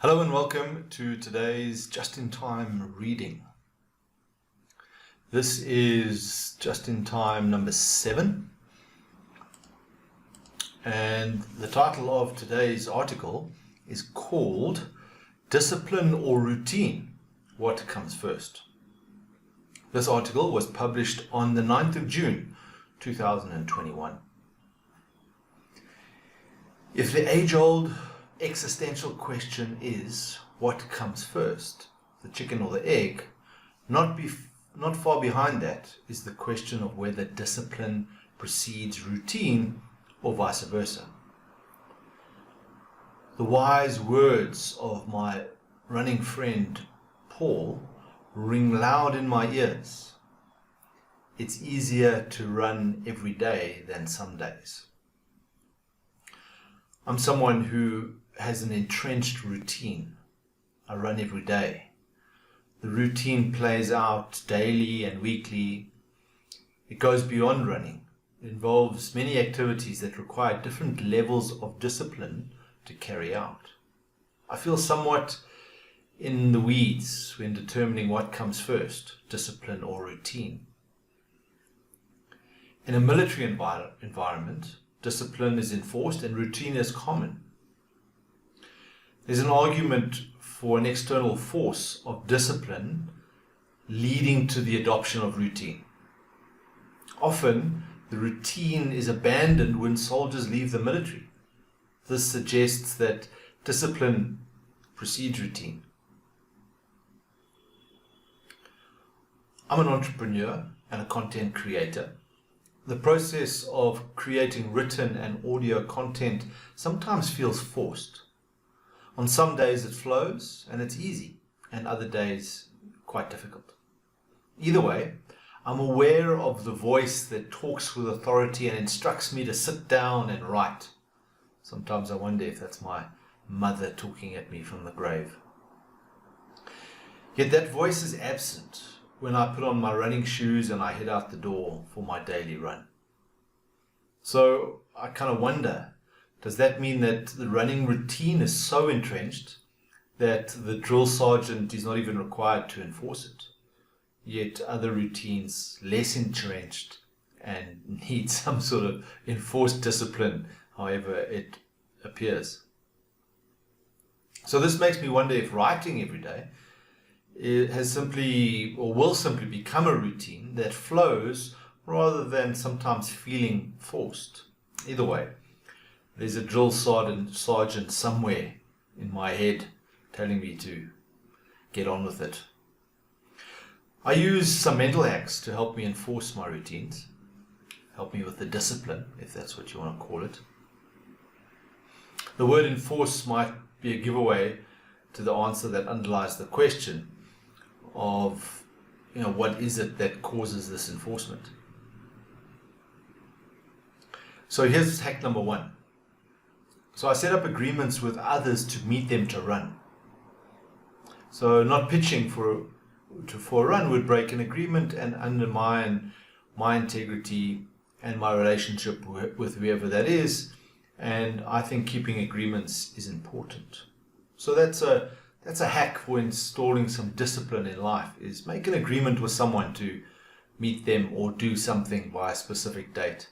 Hello and welcome to today's just-in-time reading. This is just-in-time number 7, and the title of today's article is called Discipline or Routine, What Comes First? This article was published on the 9th of June 2021. If the age-old existential question is, what comes first, the chicken or the egg, not far behind that is the question of whether discipline precedes routine or vice versa. The wise words of my running friend Paul ring loud in my ears. It's easier to run every day than some days. I'm someone who has an entrenched routine. I run every day. The routine plays out daily and weekly. It goes beyond running. It involves many activities that require different levels of discipline to carry out. I feel somewhat in the weeds when determining what comes first, discipline or routine. In a military environment, discipline is enforced and routine is common. There's an argument for an external force of discipline leading to the adoption of routine. Often, the routine is abandoned when soldiers leave the military. This suggests that discipline precedes routine. I'm an entrepreneur and a content creator. The process of creating written and audio content sometimes feels forced. On some days it flows and it's easy, and other days quite difficult. Either way, I'm aware of the voice that talks with authority and instructs me to sit down and write. Sometimes I wonder if that's my mother talking at me from the grave. Yet that voice is absent when I put on my running shoes and I head out the door for my daily run. So I kind of wonder, does that mean that the running routine is so entrenched that the drill sergeant is not even required to enforce it? Yet other routines, less entrenched and need some sort of enforced discipline, however it appears. So this makes me wonder if writing every day has simply or will simply become a routine that flows rather than sometimes feeling forced. Either way, there's a drill sergeant somewhere in my head telling me to get on with it. I use some mental hacks to help me enforce my routines, help me with the discipline, if that's what you want to call it. The word enforce might be a giveaway to the answer that underlies the question of, what is it that causes this enforcement? So here's hack number 1. So I set up agreements with others to meet them to run. So not pitching for a run would break an agreement and undermine my integrity and my relationship with whoever that is. And I think keeping agreements is important. So that's a hack for installing some discipline in life, is make an agreement with someone to meet them or do something by a specific date,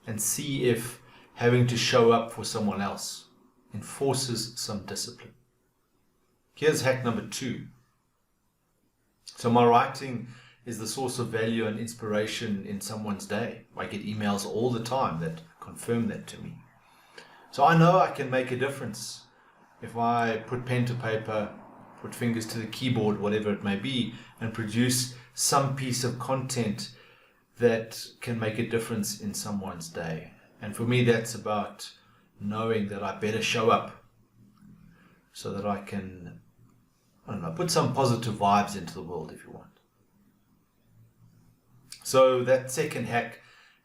and see if having to show up for someone else enforces some discipline. Here's hack number 2. So my writing is the source of value and inspiration in someone's day. I get emails all the time that confirm that to me. So I know I can make a difference if I put pen to paper, put fingers to the keyboard, whatever it may be, and produce some piece of content that can make a difference in someone's day. And for me, that's about knowing that I better show up so that I can, put some positive vibes into the world, if you want. So that second hack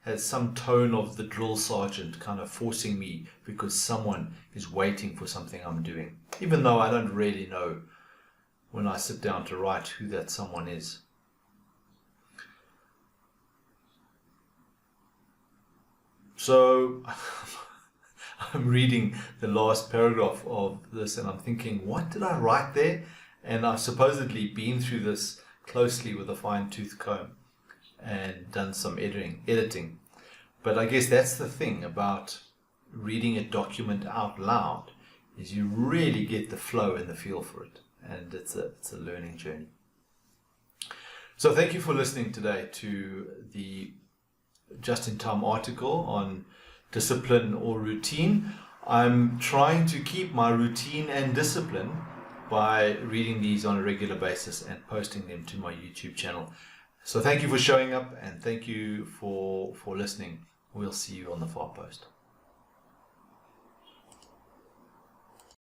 has some tone of the drill sergeant kind of forcing me because someone is waiting for something I'm doing, even though I don't really know when I sit down to write who that someone is. So I'm reading the last paragraph of this and I'm thinking, what did I write there? And I've supposedly been through this closely with a fine-tooth comb and done some editing. But I guess that's the thing about reading a document out loud, is you really get the flow and the feel for it. And it's a learning journey. So thank you for listening today to the just-in-time article on discipline or routine. I'm trying to keep my routine and discipline by reading these on a regular basis and posting them to my YouTube channel. So thank you for showing up and thank you for listening. We'll see you on the Far Post.